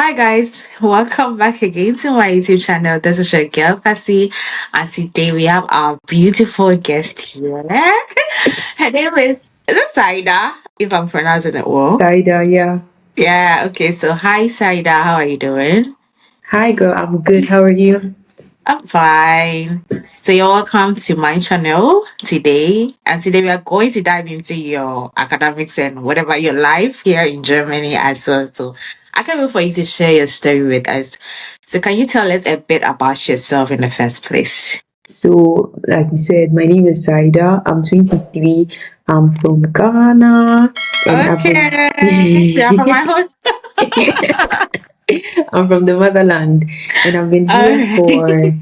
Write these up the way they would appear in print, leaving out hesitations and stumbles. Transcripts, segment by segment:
Hi guys, welcome back again to my YouTube channel. This is your girl Cassie, and today we have our beautiful guest here. Her name is it Saida, if I'm pronouncing it well. Saida, yeah. Yeah, okay, so hi Saida, how are you doing? Hi, girl. I'm good. How are you? I'm fine. So you're welcome to my channel today. And today we are going to dive into your academics and whatever your life here in Germany as well. So I can't wait for you to share your story with us. So can you tell us a bit about yourself in the first place? So, like you said, my name is Saida. I'm 23. I'm from Ghana, and I've been. Okay. Yeah, for my host. I'm from the motherland, and I've been All here right.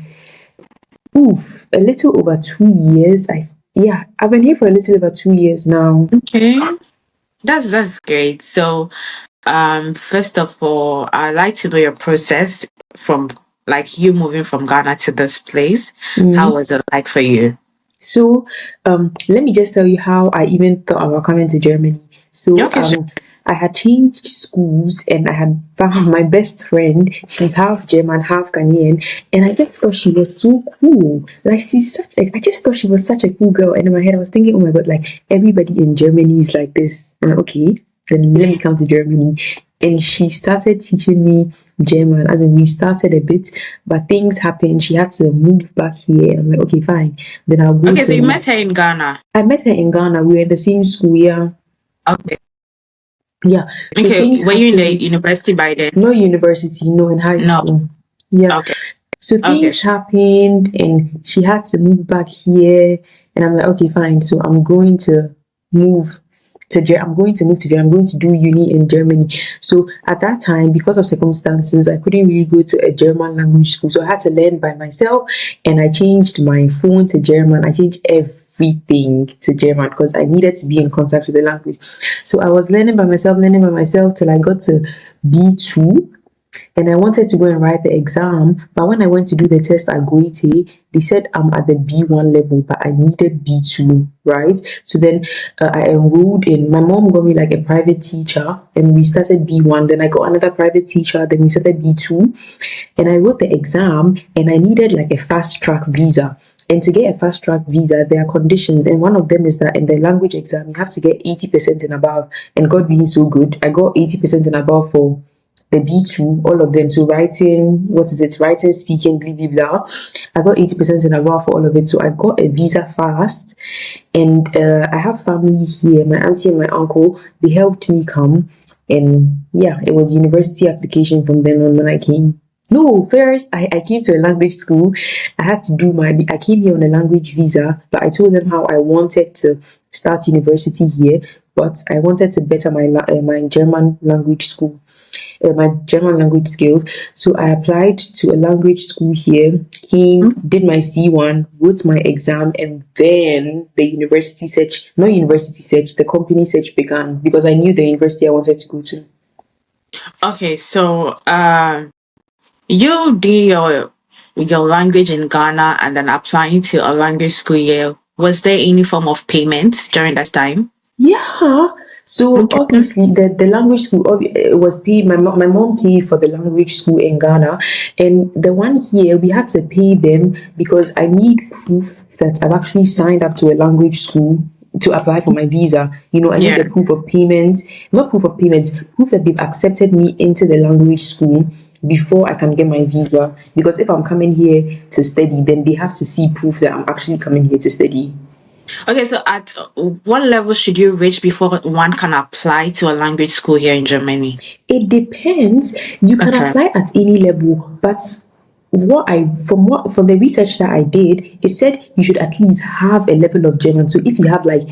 for a little over 2 years. I've been here for a little over 2 years now. Okay. That's great. So first of all, I'd like to know your process from like you moving from Ghana to this place. How Mm. was it like for you? So, let me just tell you how I even thought about coming to Germany. Yeah, So, okay, sure. I had changed schools and I had found my best friend. She's half German, half Ghanaian, and I just thought she was so cool. Like I just thought she was such a cool girl. And in my head, I was thinking, oh my god, like everybody in Germany is like this. And okay, then let me come to Germany. And she started teaching me German, as in we started a bit, but things happened. She had to move back here. And I'm like, okay, fine. Then I'll go Okay, so you to. met her in Ghana. I met her in Ghana. We were in the same school, yeah. Okay. Yeah. So Okay, things were you in the happened. university by then? No university, no, in high No. school. Yeah. Okay. So Okay, things sure. happened and she had to move back here. And I'm like, okay, fine. So I'm going to move I'm going to move to Germany. I'm going to do uni in Germany. So at that time, because of circumstances, I couldn't really go to a German language school. So I had to learn by myself and I changed my phone to German. I changed everything to German because I needed to be in contact with the language. So I was learning by myself till I got to B2 and I wanted to go and write the exam. But when I went to do the test at Goethe, they said I'm at the B1 level, but I needed B2, right? So then I enrolled in, my mom got me like a private teacher and we started B1. Then I got another private teacher, then we started B2. And I wrote the exam and I needed like a fast track visa. And to get a fast track visa, there are conditions, and one of them is that in the language exam, you have to get 80% and above. And God being so good, I got 80% and above for the B2, all of them. So writing, writing, speaking, blah, blah, blah. I got 80% and above for all of it. So I got a visa fast. And I have family here. My auntie and my uncle, they helped me come. And yeah, it was university application from then on when I came. No, first I came to a language school. I came here on a language visa, but I told them how I wanted to start university here, but I wanted to better my German language school, my German language skills. So I applied to a language school here, came, did my C1, wrote my exam, and then the company search began because I knew the university I wanted to go to. Okay, so you do your language in Ghana and then applying to a language school here. Was there any form of payment during that time? Yeah. So Okay. obviously the language school it was paid. My mom paid for the language school in Ghana, and the one here we had to pay them because I need proof that I've actually signed up to a language school to apply for my visa. I need Yeah. the proof of payment, not proof of payments, proof that they've accepted me into the language school before I can get my visa. Because if I'm coming here to study, then they have to see proof that I'm actually coming here to study. Okay, so at what level should you reach before one can apply to a language school here in Germany? It depends. You can Okay. apply at any level, but from the research that I did, it said you should at least have a level of German. So if you have like,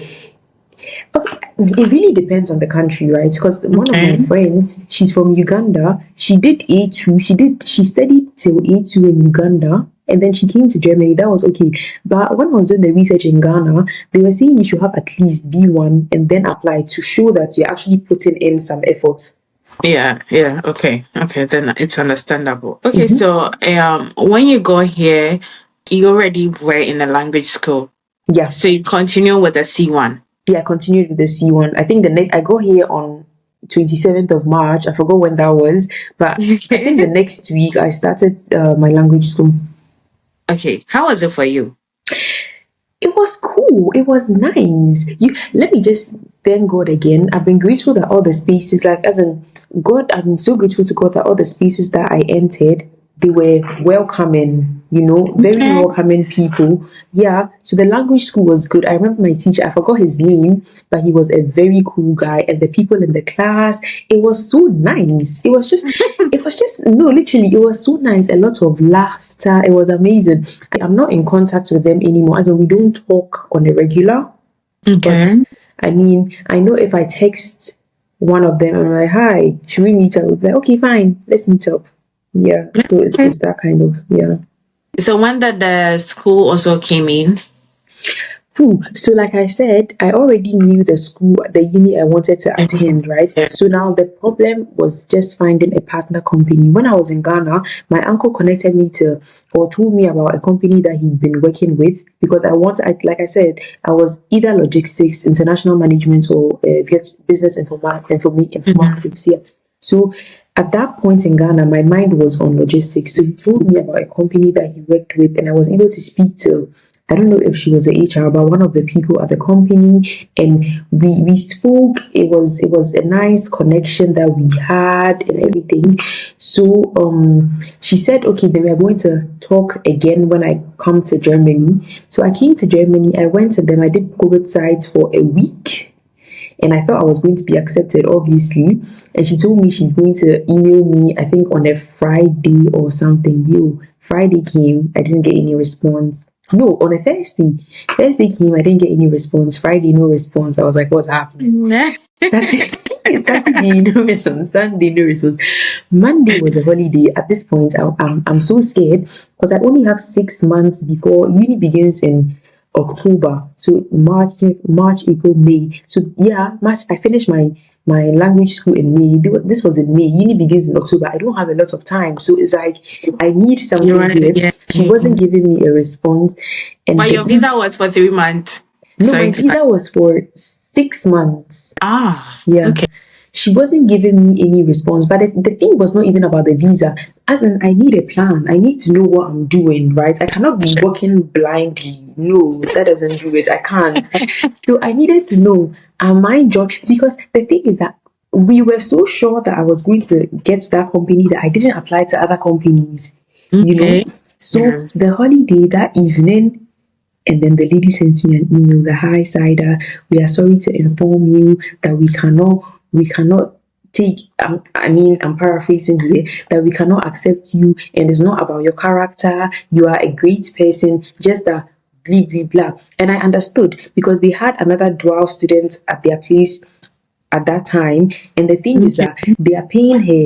okay, it really depends on the country, right? Because one of my Okay. friends, she's from Uganda. She did A2. She studied till A2 in Uganda. And then she came to Germany. That was okay. But when I was doing the research in Ghana, they were saying you should have at least B1 and then apply to show that you're actually putting in some effort. Yeah. Okay, then it's understandable. Okay, Mhm. so when you go here, you already were in a language school. Yeah. So you continue with the C1. Yeah, I continued with the C1. I think the next I got here on 27th of March. I forgot when that was, but I think the next week I started my language school. Okay, how was it for you? It was cool. It was nice. Let me just thank God again. I've been grateful that all the spaces, like as in God, I've been so grateful to God that all the spaces that I entered, they were welcoming, very Okay. welcoming people. Yeah. So the language school was good. I remember my teacher, I forgot his name, but he was a very cool guy. And the people in the class, it was so nice. It was just no, literally, it was so nice. A lot of laughter. It was amazing. I'm not in contact with them anymore, as in we don't talk on a regular. But Okay. I mean, I know if I text one of them, I'm like, "Hi, should we meet up?" It's like, "Okay, fine, let's meet up." Yeah. So it's that kind of, yeah. So when did the school also came in? So like I said, I already knew the school, the uni I wanted to attend, right? So now the problem was just finding a partner company. When I was in Ghana, my uncle connected me to, or told me about a company that he'd been working with, because like I said, I was either logistics, international management, or business informatics. Yeah. So at that point in Ghana, my mind was on logistics. So he told me about a company that he worked with, and I was able to speak to, I don't know if she was the HR, but one of the people at the company, and we spoke. It was a nice connection that we had and everything. So she said, okay, then we are going to talk again when I come to Germany. So I came to Germany. I went to them. I did COVID sites for a week. And I thought I was going to be accepted, obviously. And she told me she's going to email me, I think on a Friday or something. Friday came, I didn't get any response. No, on a Thursday. Thursday came, I didn't get any response. Friday, no response. I was like, what's happening? Saturday, no response. Sunday, no response. Monday was a holiday. At this point, I'm so scared because I only have 6 months before uni begins in October. So March, April, May. So yeah, March. I finished my language school in May. This was in May. Uni begins in October. I don't have a lot of time, so it's like I need something here. Yeah. She wasn't giving me a response, and But your visa was for 3 months. no, Sorry my to cut. visa was for 6 months. Yeah. Okay. She wasn't giving me any response. But the thing was not even about the visa. As in, I need a plan. I need to know what I'm doing, right? I cannot be working blindly. No, that doesn't do it. I can't. So I needed to know, am I job? Because the thing is that we were so sure that I was going to get that company that I didn't apply to other companies, you know? Okay. So Yeah. the holiday that evening, and then the lady sent me an email, the high sider, we are sorry to inform you that we cannot take, I'm paraphrasing here, that we cannot accept you, and it's not about your character, you are a great person, just that blah blah blah. And I understood because they had another dual student at their place at that time. And the thing is Okay. that they are paying her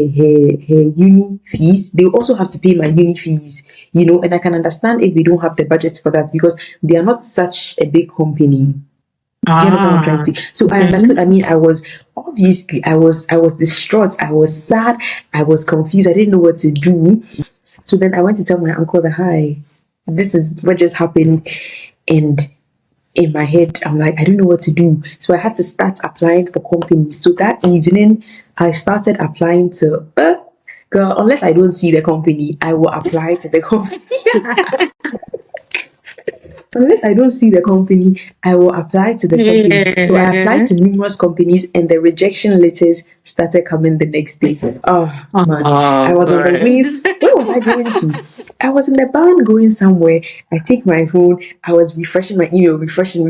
uni fees. They also have to pay my uni fees, and I can understand if they don't have the budget for that because they are not such a big company. Do you understand what I'm trying to say? So I Okay. understood. I mean, I was distraught. I was sad. I was confused. I didn't know what to do. So then I went to tell my uncle that, hi, this is what just happened. And in my head, I'm like, I don't know what to do. So I had to start applying for companies. So that evening, I started applying to, girl, unless I don't see the company, I will apply to the company. Unless I don't see the company, I will apply to the company. So I applied Yeah. to numerous companies and the rejection letters started coming the next day. Oh man, I Oh was on the way. God. Where was I going to? I was in the van going somewhere. I take my phone, I was refreshing my email, refreshing.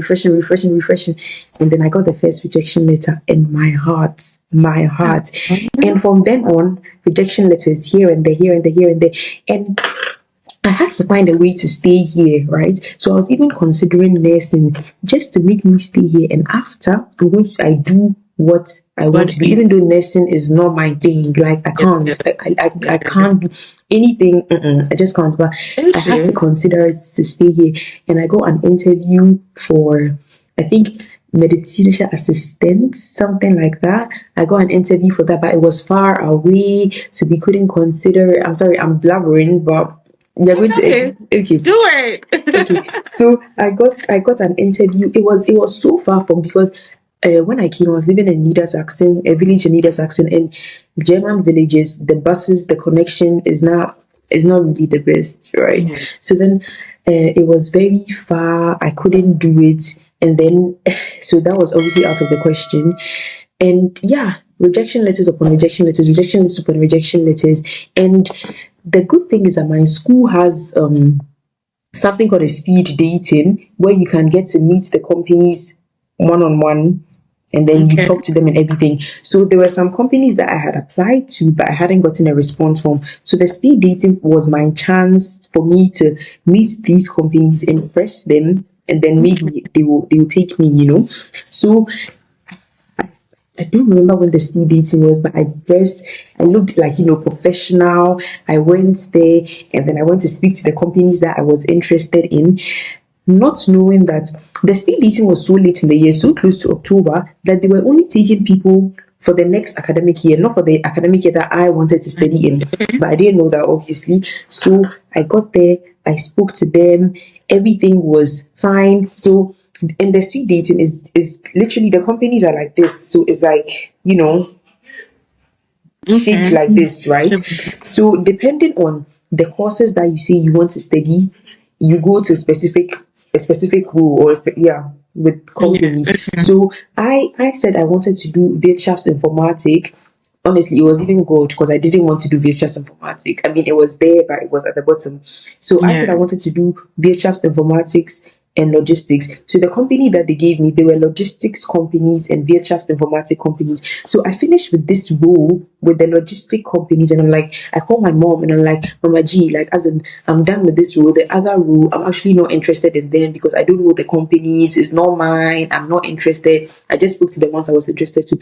And then I got the first rejection letter and my heart. And from then on, rejection letters here and there, here and there, here and there. And I had to find a way to stay here, right? So I was even considering nursing just to make me stay here. And after, I do what I want What to do, do you even though nursing is not my thing. Like I can't, I can't do anything. I just can't. But I had to consider it to stay here, and I got an interview for, I think, meditation assistant, something like that. I got an interview for that, but it was far away, so we couldn't consider it. I'm sorry, I'm blabbering, but you're going It's to okay. okay. Do it. Okay, so I got an interview. It was so far from, because when I came, I was living in Niedersachsen, a village in Niedersachsen, and German villages. The buses, the connection is not really the best, right? Yeah. So then, it was very far. I couldn't do it, and then so that was obviously out of the question. And yeah, rejection letters upon rejection letters, rejection letters upon rejection letters, and the good thing is that my school has something called a speed dating where you can get to meet the companies one on one and then you Okay. talk to them and everything. So there were some companies that I had applied to, but I hadn't gotten a response from. So the speed dating was my chance for me to meet these companies, impress them, and then maybe they will take me. So I don't remember when the speed dating was, but I looked like, professional. I went there and then I went to speak to the companies that I was interested in, not knowing that the speed dating was so late in the year, so close to October, that they were only taking people for the next academic year, not for the academic year that I wanted to study in. But I didn't know that, obviously. So I got there, I spoke to them, everything was fine. So in the speed dating is literally the companies are like this. So it's like, shaped Okay. like this, right? So depending on the courses that you say you want to study, you go to a specific role or with Yeah. companies. So I said I wanted to do Wirtschaftsinformatik. Honestly, it was even good because I didn't want to do Wirtschaftsinformatik. I mean, it was there, but it was at the bottom. So I said I Yeah. wanted to do Wirtschaftsinformatics and logistics. So the company that they gave me, they were logistics companies and Wirtschaftsinformatik companies. So I finished with this role with the logistic companies, and I'm like, I call my mom and I'm like, Mama G, like, as in, I'm done with this role. The other role, I'm actually not interested in them because I don't know the companies. It's not mine. I'm not interested. I just spoke to the ones I was interested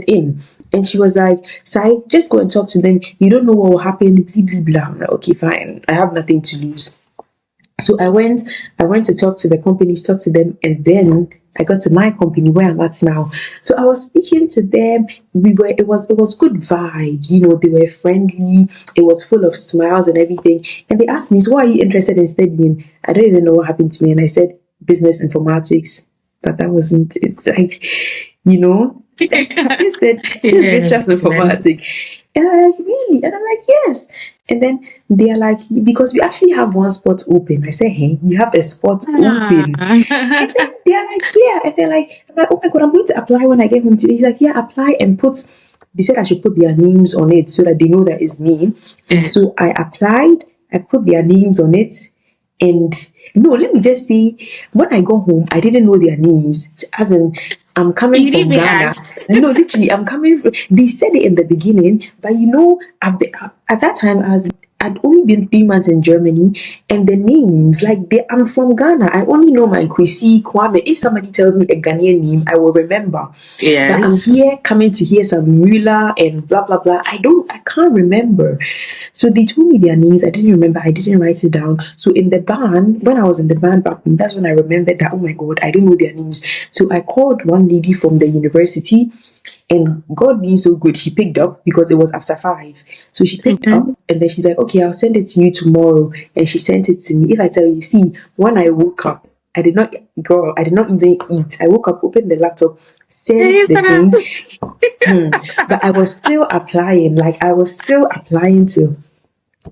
in. And she was like, Sai, just go and talk to them. You don't know what will happen. Blah blah blah. I'm like, okay, fine. I have nothing to lose. So I went to talk to the companies, talk to them, and then I got to my company where I'm at now. So I was speaking to them. It was good vibes, they were friendly, it was full of smiles and everything. And they asked me, so what are you interested in studying? I don't even know what happened to me. And I said business informatics. But that wasn't it. Like, I just said Yeah. business informatics. And I'm like, really? And I'm like, yes. And then they're like, because we actually have one spot open. I said, hey, you have a spot open. And then Ah. they're like, yeah. And they're like, I'm like, oh my God, I'm going to apply when I get home today. He's like, yeah, apply and put, they said I should put their names on it so that they know that it's me. Yeah. So I applied, I put their names on it. And no, let me just say, when I got home, I didn't know their names. As in, I'm coming You didn't from even Ghana. ask. No, literally, I'm coming from. They said it in the beginning, but at that time, I'd only been 3 months in Germany, and the names, like, I'm from Ghana. I only know my Kwesi, Kwame. If somebody tells me a Ghanaian name, I will remember. But I'm Yes. here coming to hear some Müller and blah blah blah. I can't remember. So they told me their names. I didn't remember. I didn't write it down. So in the band, when I was in the band back then, that's when I remembered that, oh my God, I don't know their names. So I called one lady from the university, and God being so good, she picked up because it was after 5. So she picked up Mhm. and then she's like, okay, I'll send it to you tomorrow. And she sent it to me. If I tell you, see, when I woke up, I did not even eat. I woke up, opened the laptop, sent Yes, the and thing. But I was still applying, like, I was still applying to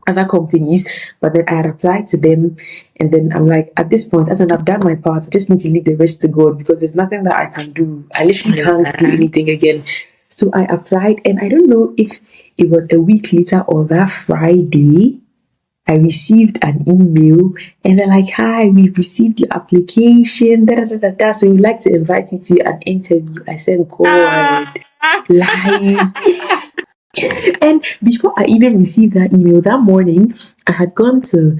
other companies, but then I had applied to them, and then I'm like, at this point, as in I've done my part, I just need to leave the rest to God because there's nothing that I can do. I literally can't do yeah. anything again. So I applied, and I don't know if it was a week later or that Friday, I received an email, and they're like, hi, we've received your application, da da da da da. So we'd like to invite you to an interview. I said, God, Ah. like, and before I even received that email that morning, I had gone to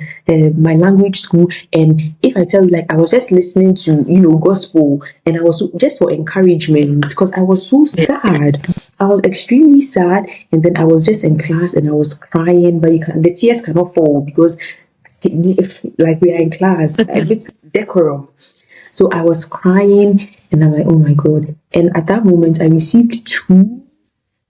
my language school. And if I tell you, like, I was just listening to, gospel, and I was just for encouragement because I was so sad. I was extremely sad. And then I was just in class and I was crying, but the tears cannot fall because, like, we are in class, a bit decorum. So I was crying and I'm like, oh my God. And at that moment, I received two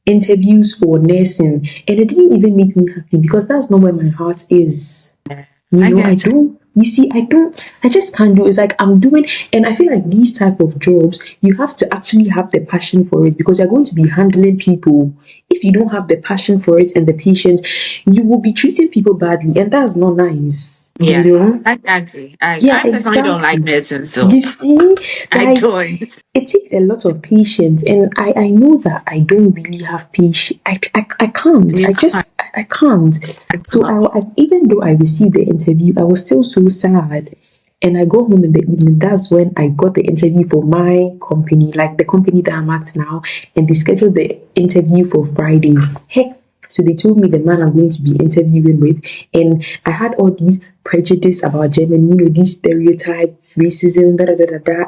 interviews for nursing, and it didn't even make me happy because that's not where my heart is. I I get it. don't You see, I just can't do it. It's like I'm doing, and I feel like these type of jobs, you have to actually have the passion for it because you're going to be handling people. If you don't have the passion for it and the patience, you will be treating people badly, and that's not nice. Yeah, You know? I agree. Yeah, I personally don't like exactly. medicine, so You see, I like don't. it takes a lot of patience, and I know that I don't really have patience. I can't. You I can't. just I can't. I So cannot. even though I received the interview, I was still so sad. And I go home in the evening. That's when I got the interview for my company, like the company that I'm at now, and they scheduled the interview for Friday. Heck, so they told me the man I'm going to be interviewing with, and I had all these prejudice about Germany, these stereotypes, racism,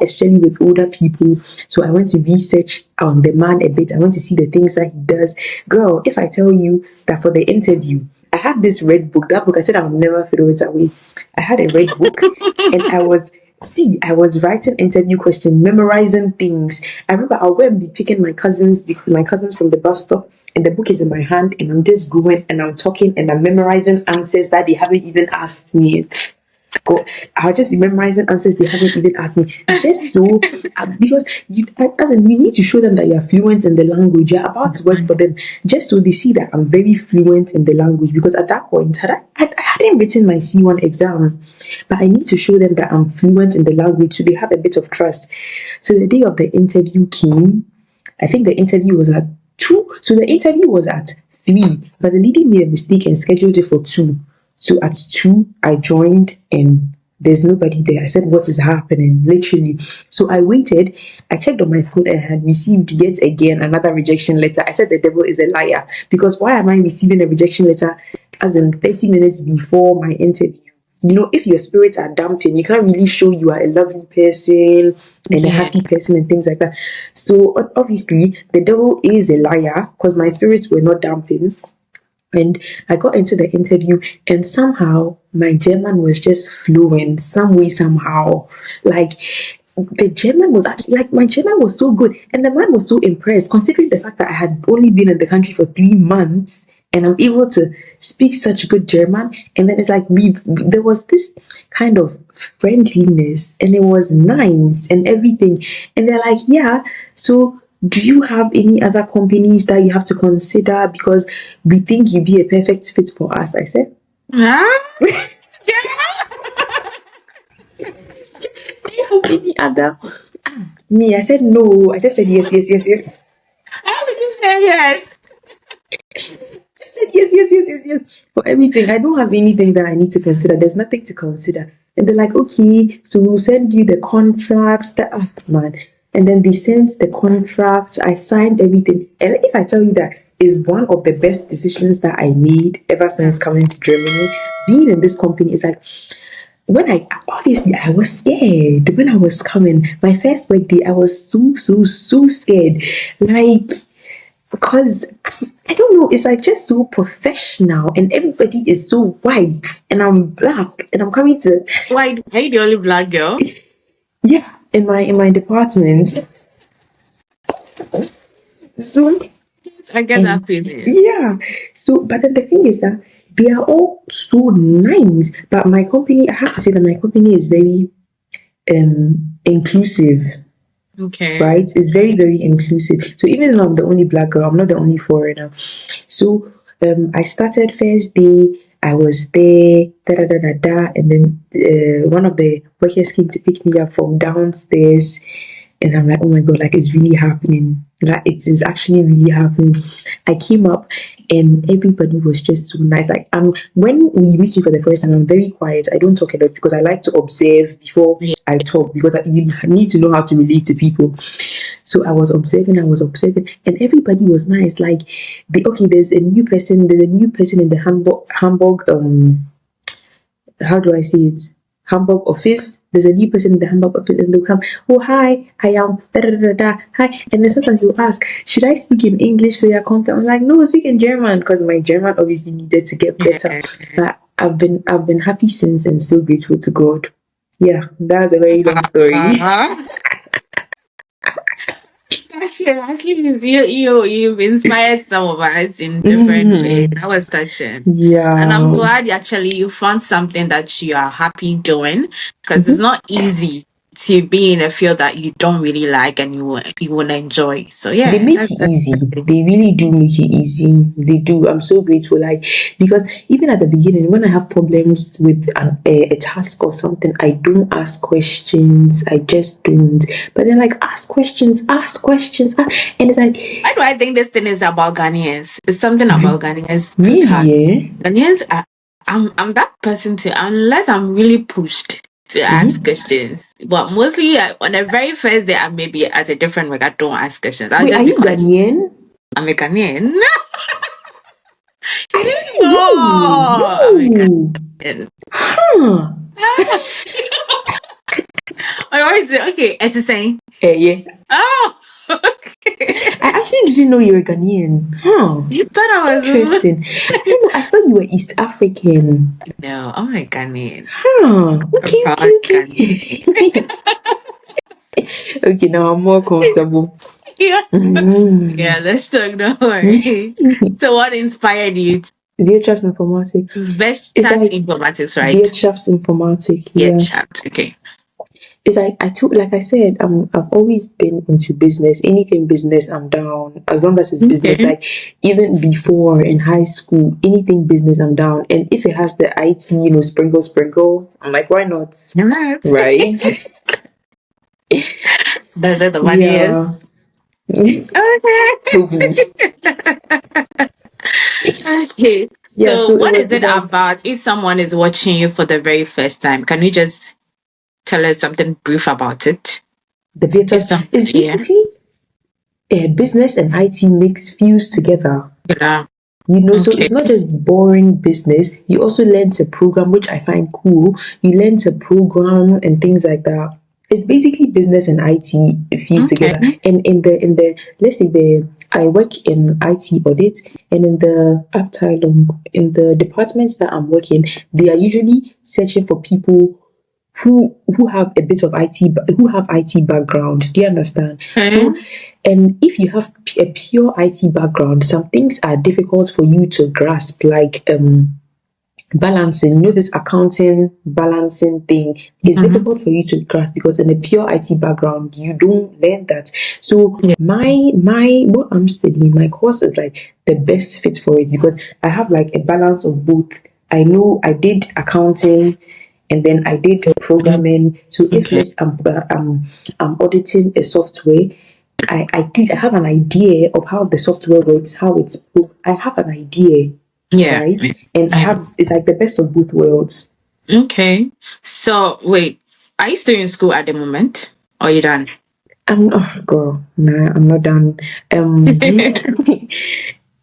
especially with older people. So I went to research on the man a bit. I went to see the things that he does. Girl, if I tell you that for the interview, I had this red book. That book, I said I would never throw it away. I had a red book, and I was writing interview questions, memorizing things. I remember I'll go and be picking my cousins from the bus stop, and the book is in my hand, and I'm just going and I'm talking and I'm memorizing answers that they haven't even asked me. God, I'll just be memorizing answers they haven't even asked me. Just so, because you need to show them that you're fluent in the language. You're about to work for them, just so they see that I'm very fluent in the language. Because at that point, I hadn't written my C1 exam, but I need to show them that I'm fluent in the language, so they have a bit of trust. So the day of the interview came. I think the interview was at 2. So the interview was at 3, but the lady made a mistake and scheduled it for 2. So at 2, I joined and there's nobody there. I said, what is happening? Literally. So I waited. I checked on my phone and had received yet again another rejection letter. I said, the devil is a liar. Because why am I receiving a rejection letter as in 30 minutes before my interview? If your spirits are dampened, you can't really show you are a lovely person and a Yeah. happy person and things like that. So obviously, the devil is a liar because my spirits were not dampened. And I got into the interview, and somehow my German was just fluent, some way, somehow. Like, the German was actually, like, my German was so good. And the man was so impressed, considering the fact that I had only been in the country for 3 months and I'm able to speak such good German. And then it's like, there was this kind of friendliness, and it was nice and everything. And they're like, yeah, so do you have any other companies that you have to consider because we think you'd be a perfect fit for us? I said, Huh? do you have any other? Me, I said no. I just said yes, yes, yes, yes. How did you say yes? I said yes, yes, yes, yes, yes. For everything. I don't have anything that I need to consider. There's nothing to consider. And they're like, okay, so we'll send you the contracts. Man. And then they sent the contracts. I signed everything. And if I tell you that is one of the best decisions that I made ever since coming to Germany, being in this company is like, when obviously I was scared when I was coming. My first work day, I was so scared. Like, because I don't know, it's like just so professional and everybody is so white and I'm black and I'm coming to Why are you the only black girl? yeah, in my department. So I get that and feeling. yeah. So but then the thing is that they are all so nice. But my company, I have to say that my company is very inclusive, Okay. right? It's very, very inclusive. So even though I'm the only black girl, I'm not the only foreigner. So I started first day, I was there, and then one of the workers came to pick me up from downstairs, and I'm like, oh my god, like it's really happening. Like it is actually really happening. I came up and everybody was just so nice. Like when we meet me for the first time, I'm very quiet. I don't talk a lot because I like to observe before Yeah. I talk because you need to know how to relate to people. So I was observing, and everybody was nice. Like there's a new person, in the Hamburg how do I say it? Hamburg office. There's a new person in the Hamburg office, and they'll come. Oh hi, I am da da da da. Hi, and then sometimes they'll ask, should I speak in English so you're comfortable? I'm like, no, speak in German because my German obviously needed to get better. Yeah. But I've been happy since and so grateful to God. Yeah, that's a very long story. Uh-huh. Yeah, actually, you've inspired some of us in different ways. That was touching. And I'm Yeah. glad actually you found something that you are happy doing, because it's Mhm. not easy to be in a field that you don't really like and you will enjoy. So They yeah, make that's it easy. good. They really do make it easy. They do. I'm so grateful. Like, because even at the beginning, when I have problems with a task or something, I don't ask questions. I just don't. But then, like, ask questions, ask questions, and it's like, Why do I think this thing is about Ghanaians? It's something about Ghanaians total. really, eh? Ghanaians are, I'm that person too, unless I'm really pushed to ask Mm-hmm. questions. But mostly on the very first day, I may be at a different work. I don't ask questions. I'll Wait, are just be you quiet. Ghanaian? I'm a Ghanaian. You didn't Actually, know. I'm a whoa, Ghanaian. huh? Or is it okay? It's the same. Yeah. Oh, okay. I actually didn't know you were Ghanaian. Huh? You thought I was. Interesting. I don't know. I thought you were East African. No, I'm a Ghanaian. Huh. A Okay, proud okay, Ghanaian. okay. Okay, now I'm more comfortable. Yeah. Mm. Yeah, let's talk. Don't worry. So, what inspired you to Wirtschaftsinformatik. best It's chat like informatics, right? Wirtschaftsinformatik, Yeah, yeah. chat. Okay. It's like I took, like I said, I've always been into business. Anything business, I'm down. As long as it's business, Okay. like even before in high school, anything business, I'm down. And if it has the IT, sprinkle, sprinkle, I'm like, why not? Alright. Right? That's where the money Yeah. is. Okay. Hopefully. Okay. Yeah, So, so what is it's it like about if someone is watching you for the very first time? Can you just tell us something brief about it? the If virtual some, is yeah. basically business and IT mix fused together. Yeah. So Okay. it's not just boring business. You also learn to program, which I find cool. You learn to program and things like that. It's basically business and IT fused Okay. together. And in the let's say I work in IT audit, and in the Abteilung, in the departments that I'm working, they are usually searching for people who have a bit of who have IT background. Do you understand? Okay. So, and if you have a pure IT background, some things are difficult for you to grasp, like balancing. This accounting balancing thing is Mm-hmm. difficult for you to grasp because in a pure IT background, you don't learn that. So Yeah. my what I'm studying, my course is like the best fit for it because I have like a balance of both. I know I did accounting and then I did programming. So if Okay. I'm auditing a software, I have an idea of how the software works, how I have an idea, Yeah. right? And I Yeah. have it's like the best of both worlds. Okay. So wait, are you still in school at the moment? Or you done? Oh girl, nah, I'm not done. Um,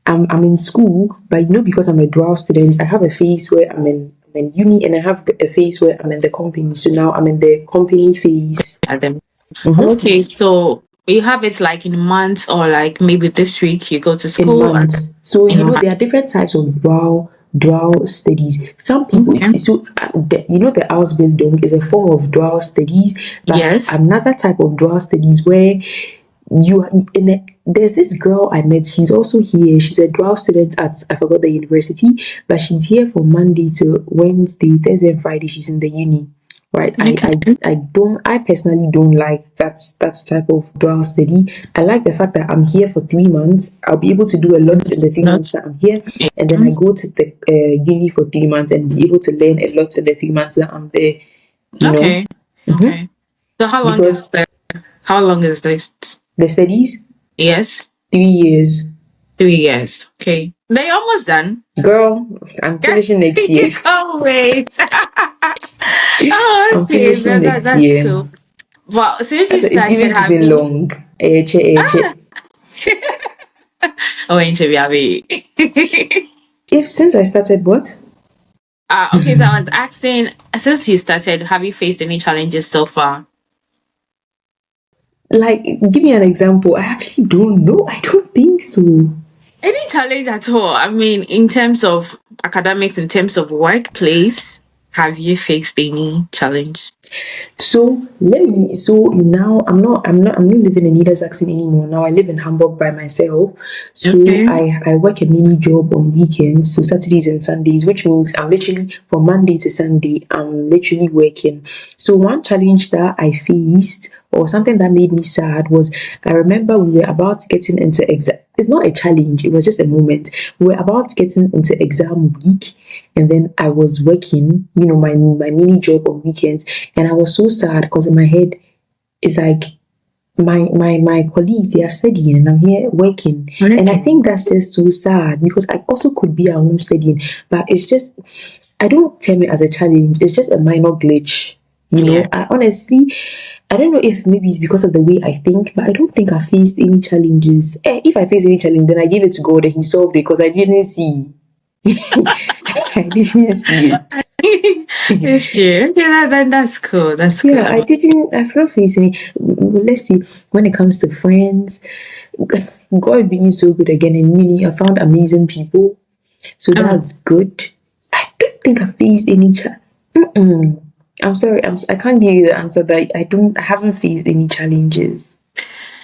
I'm in school, but because I'm a dual student, I have a phase where I'm in uni, and I have a phase where I'm in the company. So now I'm in the company phase. At them. Mm-hmm. Okay, so you have it like in months or like maybe this week you go to In school or months. So in months. there are different types of dual studies. Some people, Okay. the Ausbildung is a form of dual studies, but Yes. another type of dual studies where there's this girl I met. She's also here. She's a dual student at I forgot the university, but she's here from Monday to Wednesday, Thursday, and Friday. She's in the uni. Right. Okay. I personally don't like that type of dual study. I like the fact that I'm here for 3 months. I'll be able to do a lot in the 3 months Not. that I'm here, and then I go to the uni for 3 months and be able to learn a lot in the 3 months that I'm there. You know, Okay. Okay. So because how long is this? the studies Yes. 3 years. 3 years. Okay. They're almost done. Girl, I'm finishing next year. You can't wait. Oh, I'm okay. finishing next That's year. cool. Well, since you It's started even keeping having long. Eche. oh, interview. If since I started what? Okay, so I was asking, since you started, have you faced any challenges so far? Like, give me an example. I actually don't know. I don't think so. Any challenge at all? I mean, in terms of academics, in terms of workplace. Have you faced any challenge? So now I'm not living in Niedersachsen anymore. Now I live in Hamburg by myself. So Okay. I work a mini job on weekends, so Saturdays and Sundays, which means I'm literally from Monday to Sunday, I'm literally working. So one challenge that I faced or something that made me sad was I remember we were about getting into exam. It's not a challenge, it was just a moment. We were about getting into exam week, and then I was working, my mini job on weekends, and I was so sad because in my head it's like my colleagues, they are studying and I'm here working. And I Okay. think that's just so sad because I also could be at home studying, but it's just I don't term it as a challenge, it's just a minor glitch. Yeah. I honestly I don't know if maybe it's because of the way I think, but I don't think I faced any challenges. If I faced any challenge, then I gave it to God and He solved it because I didn't see. I didn't see It's it. true. Okay, that's cool. That's Yeah, cool. I've not faced any. Let's see, when it comes to friends, God being so good again in uni, I found amazing people. So Oh, that's good. I don't think I faced any I'm sorry, I can't give you the answer that I haven't faced any challenges.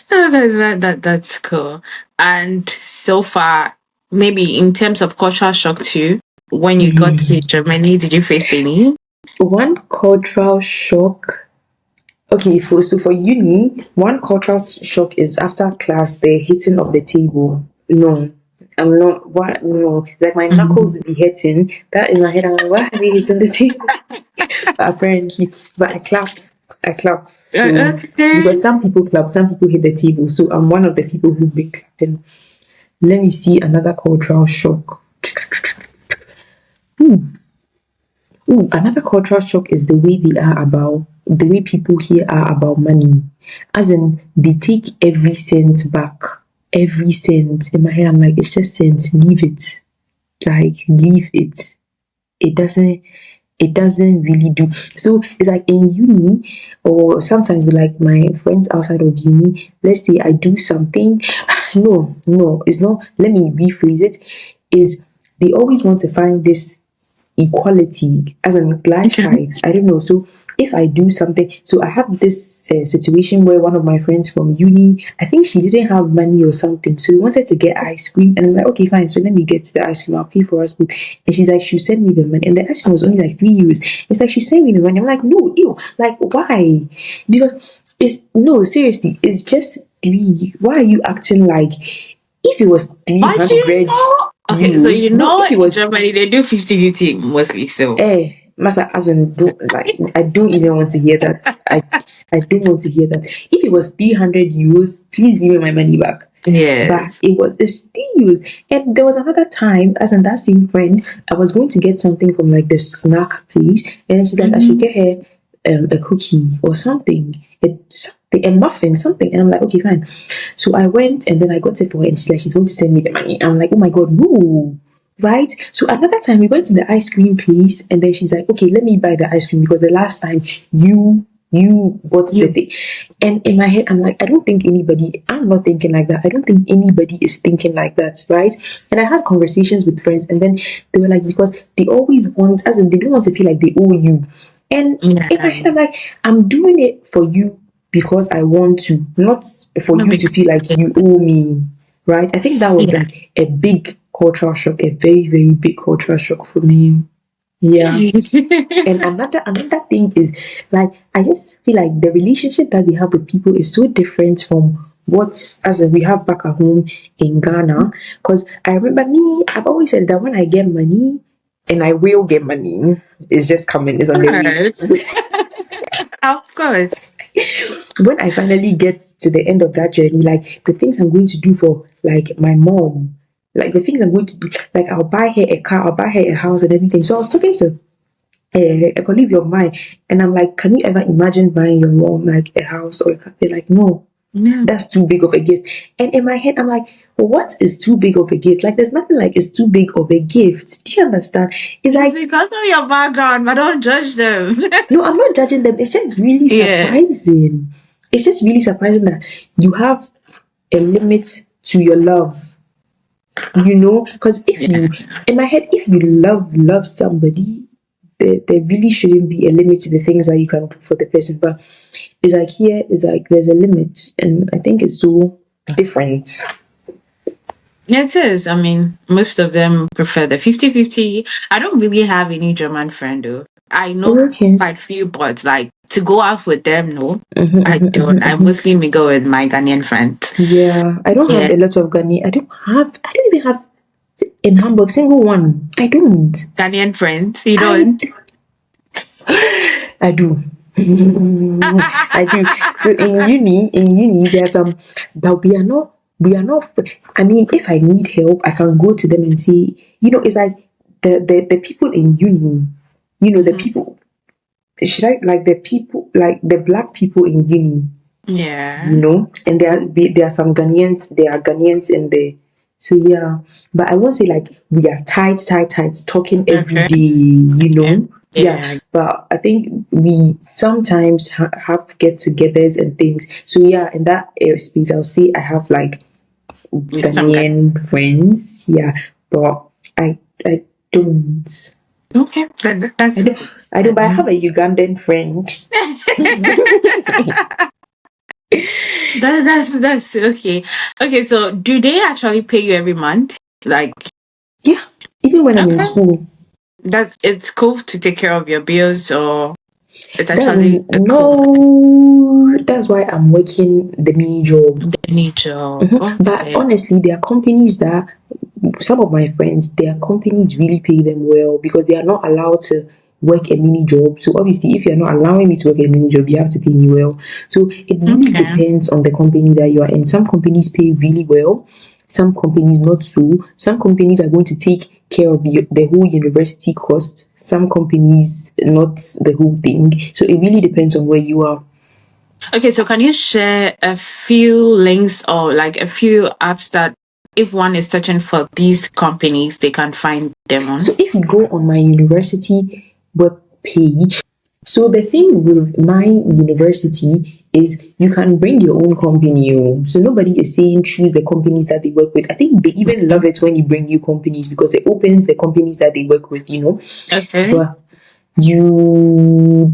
that's cool. And so far, maybe in terms of cultural shock too, when you got to Germany, did you face any? One cultural shock. Okay, for uni, one cultural shock is after class, the hitting of the table. No, I'm not. What? No, like my knuckles Mhm. will be hitting. That in my head, I'm like, why are we hitting the table? But apparently, but I clap. So because Okay. some people clap, some people hit the table. So I'm one of the people who be clapping. Let me see another cultural shock. Ooh, another cultural shock is the way people here are about money. As in, they take every cent back. Every cent. In my head, I'm like, it's just cents. Leave it. Like, leave it. It doesn't it doesn't really do. So it's like in uni, or sometimes with like my friends outside of uni, let's say I do something. No, it's not. Let me rephrase it. Is they always want to find this equality as in Okay. gleichheit. I don't know. So if I do something, so I have this situation where one of my friends from uni, I think she didn't have money or something, so we wanted to get ice cream, and I'm like, okay, fine. So let me get the ice cream. I'll pay for us both. And she's like, she send me the money, and the ice cream was only like €3. It's like she sent me the money. I'm like, no, ew, like why? Because it's no seriously. It's just three. Why are you acting like? If it was three But you hundred know, okay, so euros, no. If it in was Germany they do 50-50 mostly. So Masa, as in, I don't even want to hear that. I don't want to hear that. If it was €300, please give me my money back. But yes. it's €3. And there was another time, as in that same friend, I was going to get something from like the snack place, and then she's like, I should Mhm. get her a cookie or something, a muffin, something. And I'm like, okay, fine. So I went and then I got it for her, and she's like, she's going to send me the money. I'm like, oh my god, no. Right? So another time we went to the ice cream place, and then she's like, okay, let me buy the ice cream because the last time you bought the You thing. And in my head, I'm not thinking like that. I don't think anybody is thinking like that, right? And I had conversations with friends, and then they were like, because they always want, as in, they don't want to feel like they owe you. And in my yeah. head, I'm like, I'm doing it for you because I want to, not for No you big to feel like you owe me, right? I think that was yeah. like a big cultural shock, a very, very big cultural shock for me. Yeah. And another thing is like I just feel like the relationship that they have with people is so different from what as in we have back at home in Ghana. Because I remember me, I've always said that when I get money, and I will get money, it's just coming, it's on the way. Yes. Of course. When I finally get to the end of that journey, like the things I'm going to do for like my mom, like the things I'm going to do, like I'll buy her a car, I'll buy her a house and everything. So I was talking to a colleague of mine, and I'm like, can you ever imagine buying your mom like a house or a car? They're like, no, No. that's too big of a gift. And in my head, I'm like, what is too big of a gift? Like, there's nothing like it's too big of a gift. Do you understand? It's It's like, because of your background, but don't judge them. no, I'm not judging them. It's just really Yeah. surprising. It's just really surprising that you have a limit to your love, because if Yeah. you, in my head, if you love somebody, there really shouldn't be a limit to the things that you can do for the person. But it's like here, it's like there's a limit, and I think it's so different. It is. I mean, most of them prefer the 50-50. I don't really have any German friend though. I know Okay. quite few, but like to go out with them, no. Mhm, I mhm, don't. mhm, I mhm. mostly mingle with my Ghanaian friends. Yeah, I don't have Yeah. a lot of Ghanaian. I don't even have in Hamburg single one. I don't. Ghanaian friends. You I don't? I do. I do. So in uni, there are some, but we are not. I mean, if I need help, I can go to them and say, it's like the people in uni, the Mhm. people. Should I like the people, like the black people in uni, Yeah. and there are some Ghanaians. There are Ghanaians in there. So yeah, but I won't say like we are tight, talking every Okay. day. Yeah, Yeah. but I think we sometimes have get-togethers and things. So yeah, in that airspace, I'll say I have like With some guy. Ghanaian friends. Yeah, but I don't. Okay. I That's don't. I don't. But I have a Ugandan friend. that's okay. Okay, so do they actually pay you every month? Like, Yeah, even when I'm in okay, school. that's it's cool to take care of your bills, or it's That actually a cool no, that's why I'm working the mini job. any job. But Okay, honestly, there are companies that some of my friends, their companies really pay them well because they are not allowed to work a mini job. So obviously, if you're not allowing me to work a mini job, you have to pay me well. So it really okay, depends on the company that you are in. Some companies pay really well, some companies not so. Some companies are going to take care of the whole university cost. Some companies not the whole thing. So it really depends on where you are. okay. So can you share a few links or like a few apps that if one is searching for these companies, they can find them So on? if you go on my university web page, so the thing with my university is you can bring your own company. So nobody is saying choose the companies that they work with. I think they even love it when you bring new companies because it opens the companies that they work with. Okay. But you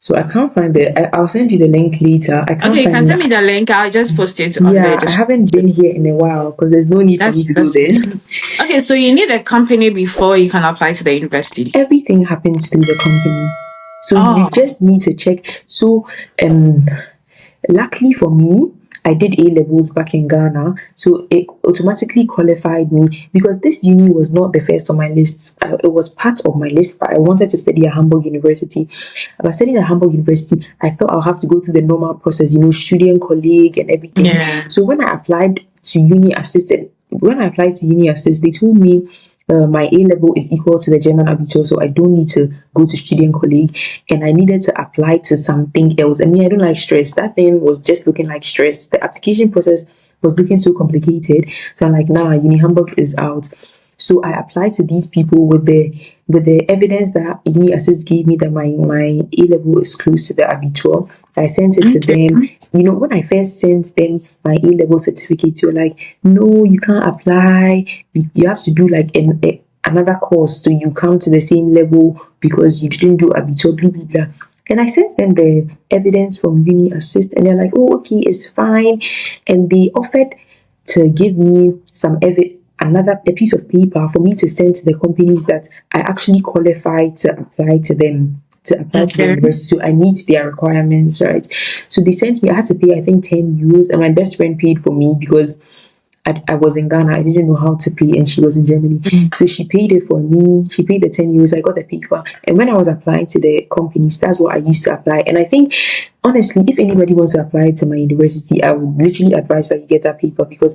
so I can't find it. I'll send you the link later. I can't Okay, you can find send it. me the link. I'll just post it on the Yeah, I haven't description. been here in a while because there's no need for me to go That's there. okay. So you need a company before you can apply to the university. Everything happens through the company. So you Oh, just need to check. So luckily for me, I did A levels back in Ghana, so it automatically qualified me because this uni was not the first on my list. It was part of my list, but I wanted to study at Hamburg University. About studying at Hamburg University, I thought I'll have to go through the normal process, student colleague and everything. yeah. So when I applied to uni assist, they told me my A level is equal to the German Abitur, so I don't need to go to student colleague. And I needed to apply to something else. I mean, I don't like stress. That thing was just looking like stress. The application process was looking so complicated. So I'm like, nah, Uni Hamburg is out. So I applied to these people with the evidence that Uni Assist gave me that my A level is close to the Abitur. I sent it to Okay. them. When I first sent them my A level certificate, you're like, no, you can't apply. You have to do like another course so you come to the same level because you didn't do Abitur, blah, blah, blah. And I sent them the evidence from Uni Assist, and they're like, oh, okay, it's fine. And they offered to give me a piece of paper for me to send to the companies that I actually qualify to apply to them, to apply to the Okay. university. So I meet their requirements, right? So they sent me, I had to pay, I think, 10 euros, and my best friend paid for me because I was in Ghana. I didn't know how to pay, and she was in Germany. Mm. So she paid it for me. She paid the 10 euros. I got the paper. And when I was applying to the companies, that's what I used to apply. And I think, honestly, if anybody wants to apply to my university, I would literally advise that you get that paper because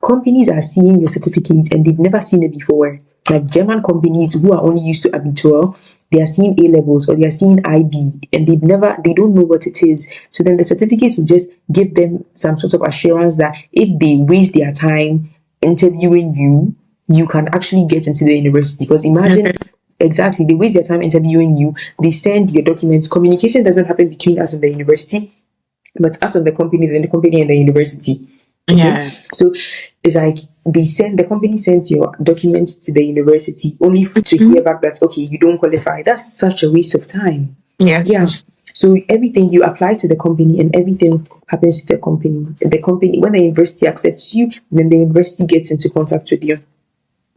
companies are seeing your certificates and they've never seen it before. Like German companies who are only used to Abitur, they are seeing A levels or they are seeing IB and they don't know what it is. So then the certificates will just give them some sort of assurance that if they waste their time interviewing you, you can actually get into the university. Because imagine Okay. Exactly. They waste their time interviewing you. They send your documents. Communication doesn't happen between us and the university, but us and the company, then the company and the university. Okay. Yeah. So it's like the company sends your documents to the university only to Mhm. hear back that, okay, you don't qualify. That's such a waste of time. Yes. Yeah. So everything you apply to the company and everything happens to the company. The company, when the university accepts you, then the university gets into contact with you.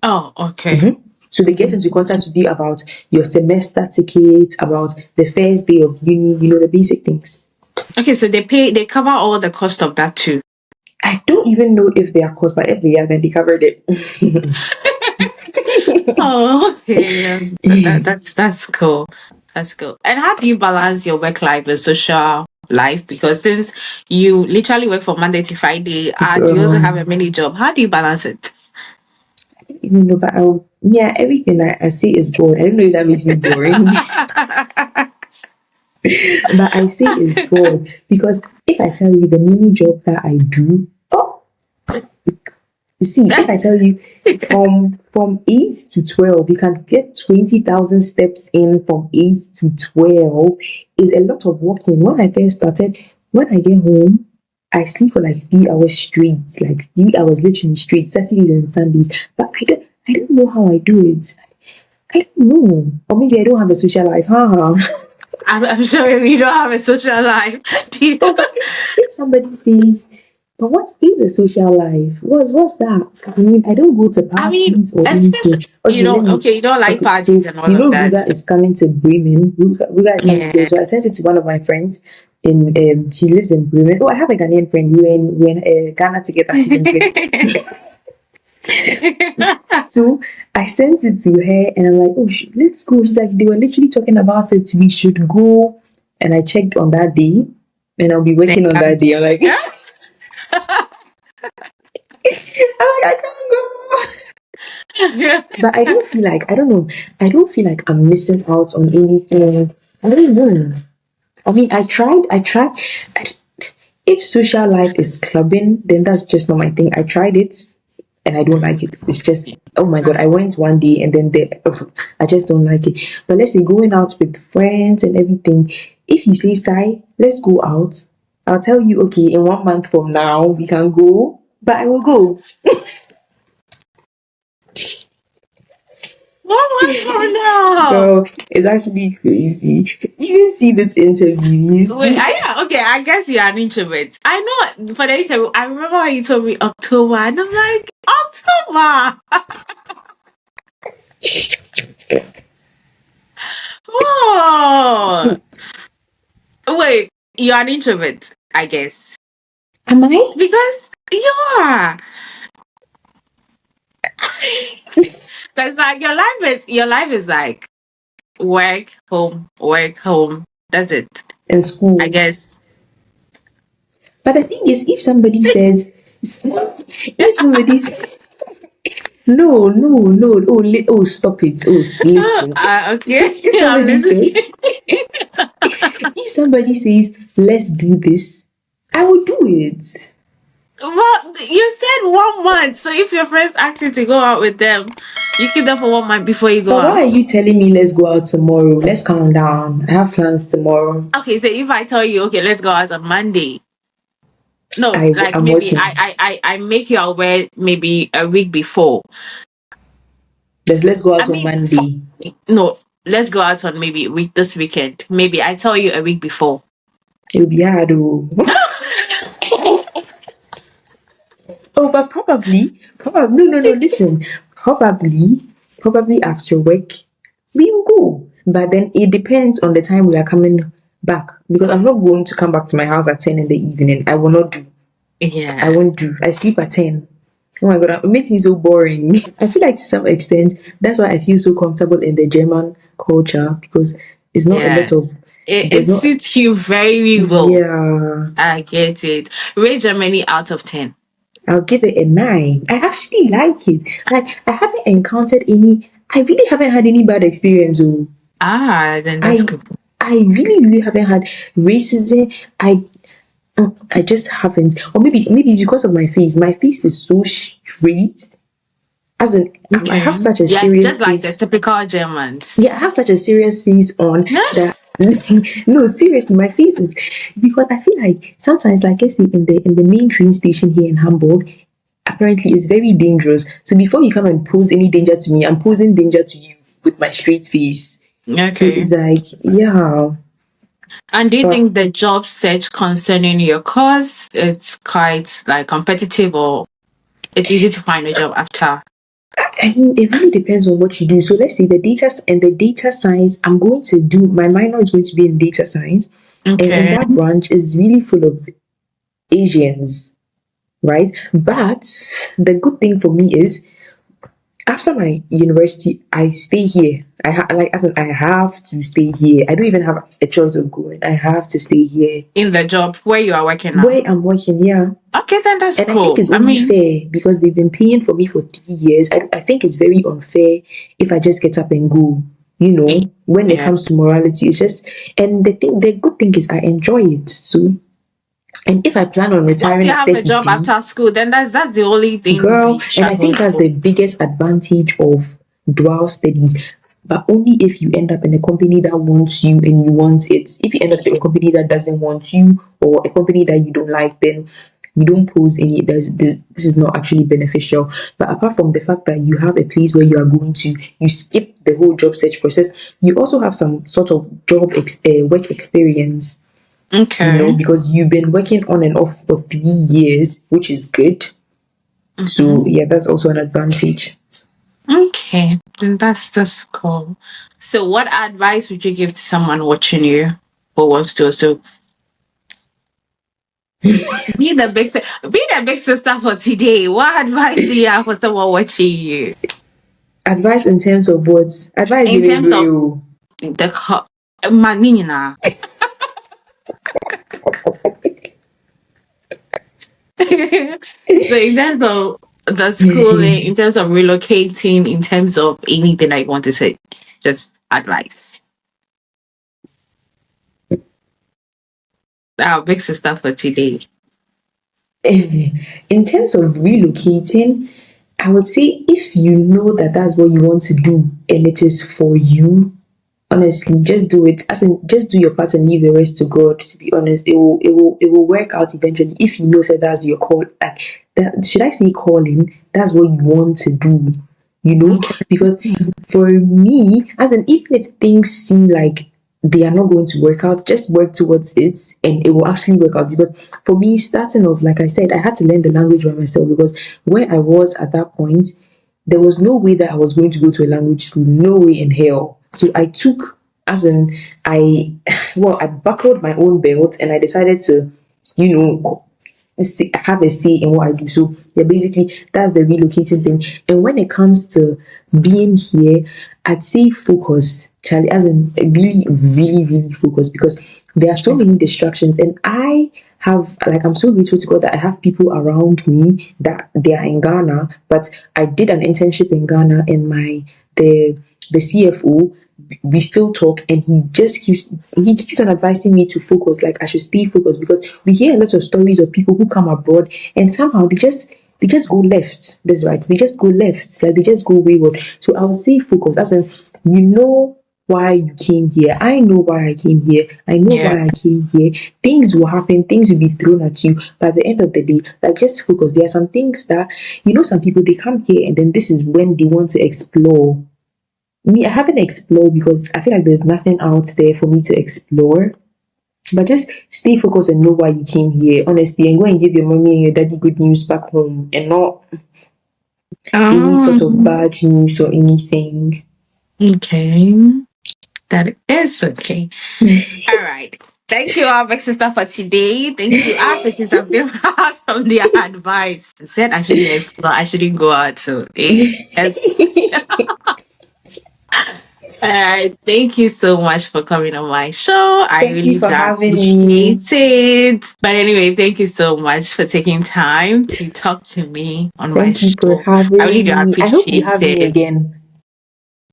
Oh, okay. So they get into contact with you about your semester ticket, about the first day of uni, the basic things. Okay, so they cover all the cost of that too. I don't even know if they are cost, but if they are, then they covered it. Oh, okay. That's cool. That's cool. And how do you balance your work life and social life? Because since you literally work from Monday to Friday and you also have a mini job, how do you balance it? Even though, but yeah, everything I say is boring. I don't know if that makes me boring, but I say it's good because if I tell you the mini job that I do, oh, see, if I tell you from 8 to 12, you can get 20,000 steps in from 8 to 12 is a lot of walking. When I first started, when I get home, I sleep for like 3 hours straight, like 3 hours literally straight, Saturdays and Sundays. But I don't know how I do it. I don't know. Or maybe I don't have a social life. Haha. I'm sure you don't have a social life. Oh, but if somebody says, but what is a social life? What's that? I mean, I don't go to I mean, parties or especially anything. Okay, let me. you don't like Okay, parties so and all of that. Ruga So, is coming to Bremen. Ruga is coming to Bremen. yeah. So I sent it to one of my friends. She lives in Bremen. Oh, I have a Ghanaian friend. We were in Ghana together. She's in Bremen. So I sent it to her, and I'm like, oh, let's go. She's like, they were literally talking about it. We should go. And I checked on that day, and I'll be working on that day. I'm like, I can't go. But I don't feel like, I don't know, I don't feel like I'm missing out on anything. I don't know. I mean, I tried. If social life is clubbing, then that's just not my thing. I tried it and I don't like it. It's just, oh my God, I went one day and then I just don't like it. But let's say going out with friends and everything, if you say, Sai, let's go out, I'll tell you, okay, in 1 month from now, we can go, but I will go. Oh no. Girl, it's actually crazy. Even see this interview, you Wait, see. okay, I guess you're an introvert. I know for the interview, I remember when you told me October, and I'm like, October! Oh! Wait, you're an introvert, I guess. Am I? Because you are. Because like your life is like work, home. That's it. In I school. guess. But the thing is, if somebody says, no, no, no, oh, stop it, oh, listen. Okay, If I'm somebody listening. says, if somebody says, let's do this, I will do it. Well, you said 1 month, so if your friends ask you to go out with them, you keep them for 1 month before you go But why are out. you telling me let's go out tomorrow? Let's calm down. I have plans tomorrow. Okay, so if I tell you, okay, let's go out on Monday. No, like I'm maybe I working. I I, I make you aware maybe a week before. Let's go I out on mean, Monday. no, let's go out on maybe this weekend. Maybe I tell you a week before. It'll be hard. Oh, oh, but probably, no, no, no, listen. Probably after work, we will go. But then it depends on the time we are coming back. Because I'm not going to come back to my house at 10 in the evening. I will not do. I Yeah. won't do. I sleep at 10. Oh my God, it makes me so boring. I feel like to some extent, that's why I feel so comfortable in the German culture because it's not a lot of, Yes. It there's not, suits you very well. yeah. I get it. Rate Germany out of 10. I'll give it a 9. I actually like it. Like I haven't encountered any. I really haven't had any bad experience. Oh, Then that's I good. I really haven't had racism. I just haven't. Or maybe it's because of my face. My face is so straight. As in, I have Okay. such a Yeah, serious just like the face. typical Germans. Yeah, I have such a serious face on that. No, seriously, my face is because I feel like sometimes, like I say, in the main train station here in Hamburg, apparently it's very dangerous. So before you come and pose any danger to me, I'm posing danger to you with my straight face. So Okay. it's like, yeah, And do you but think the job search concerning your course it's quite like competitive, or it's easy to find a job after? I mean, it really depends on what you do. So let's say the data science, I'm going to do my minor is going to be in data science, and in Okay. that branch is really full of Asians, right? But the good thing for me is after my university, I stay here. As in, I have to stay here. I don't even have a choice of going. I have to stay here In the job where you are working now. where I'm working. Yeah, Okay, then that's and I think cool. it's I only mean, fair because they've been paying for me for 3 years. I think it's very unfair if I just get up and go. When it yeah. comes to morality, it's just and the good thing is I enjoy it. So, and if I plan on Once retiring you at have a job 33, after school, then that's the only thing girl, we and I struggle think that's for. the biggest advantage of dual studies. But only if you end up in a company that wants you and you want it. If you end up in a company that doesn't want you or a company that you don't like, then you don't pose any. This is not actually beneficial. But apart from the fact that you have a place where you are going to, you skip the whole job search process. You also have some sort of work experience. Okay. Because you've been working on and off for 3 years, which is good. Mm-hmm. So yeah, that's also an advantage. Okay, then that's cool. So, what advice would you give to someone watching you who wants to also be the big sister for today? What advice do you have for someone watching you Advice in terms of what? Advice in very terms of real. the manina? So, in terms of the schooling, in terms of relocating, in terms of anything I want to say, just advice. Our big sister for today. In terms of relocating, I would say if you know that that's what you want to do and it is for you, honestly, just do it. As in, just do your part and leave the rest to God. To be honest, it will work out eventually if you know that that's your call. Like that, should I say calling? That's what you want to do. Okay. Because for me, as in, even if things seem like they are not going to work out, just work towards it and it will actually work out. Because for me, starting off, like I said, I had to learn the language by myself because where I was at that point, there was no way that I was going to go to a language school, no way in hell. So I took, as in, I buckled my own belt and I decided to, you know, have a say in what I do. So yeah, basically that's the relocating thing. And when it comes to being here, I'd say focus, Charlie, as in really, really, really focus because there are so many distractions. And I'm so grateful to God that I have people around me that they are in Ghana. But I did an internship in Ghana, and the CFO, we still talk, and he keeps on advising me to focus, like I should stay focused because we hear a lot of stories of people who come abroad and somehow they just go left. That's right, they just go left, like they just go wayward. So I would say focus, as in, you know why you came here. I know why I came here. I know Yeah. why I came here. Things will happen, things will be thrown at you. But at the end of the day, like, just focus. There are some things that, some people, they come here and then this is when they want to explore. Me, I haven't explored because I feel like there's nothing out there for me to explore. But just stay focused and know why you came here, honestly, and go and give your mommy and your daddy good news back home and not any sort of Um, bad news or anything. okay. That is okay. All right. Thank you, our big sister, for today. Thank you. Our big sister from their advice. Said I shouldn't explore, I shouldn't go out. So, yes. All right. Thank you so much for coming on my show. I Thank you really for do having appreciate me. it. But anyway, thank you so much for taking time to talk to me on my Thank you for show. I really having do me. I hope you appreciate have me it. again.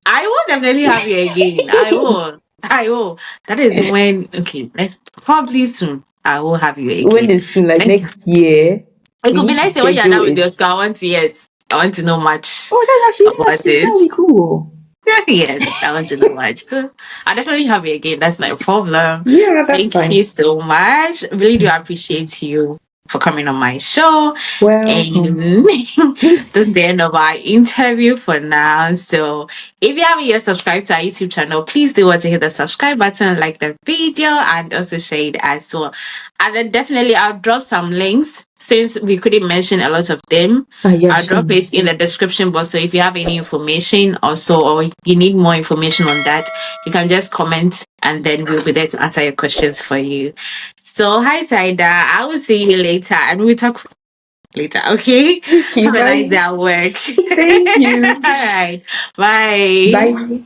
I will definitely have you again. I will. I will. That is when, okay, next, probably soon, I will have you When again. is soon? Like Thank you. next year? It We could be need to next year when you're schedule done with it. your Scar once, yes. I want to know much Oh, about that's actually it. that would be cool. Yes, I want to know much. So I'll definitely have it again. That's not a problem. Yeah, that's Thank you fine. so much. Really do appreciate you for coming on my show. Welcome. And this is the end of our interview for now. So if you haven't yet subscribed to our YouTube channel, please do want to hit the subscribe button, like the video, and also share it as well. And then definitely I'll drop some links since we couldn't mention a lot of them. Yeah, I'll sure. drop it in the description box. So if you have any information also, or you need more information on that, you can just comment and then we'll be there to answer your questions for you. So hi Saida, I will see you later and we'll talk later, okay? Okay, Have a nice bye. day at work. Thank you. All right. Bye. Bye.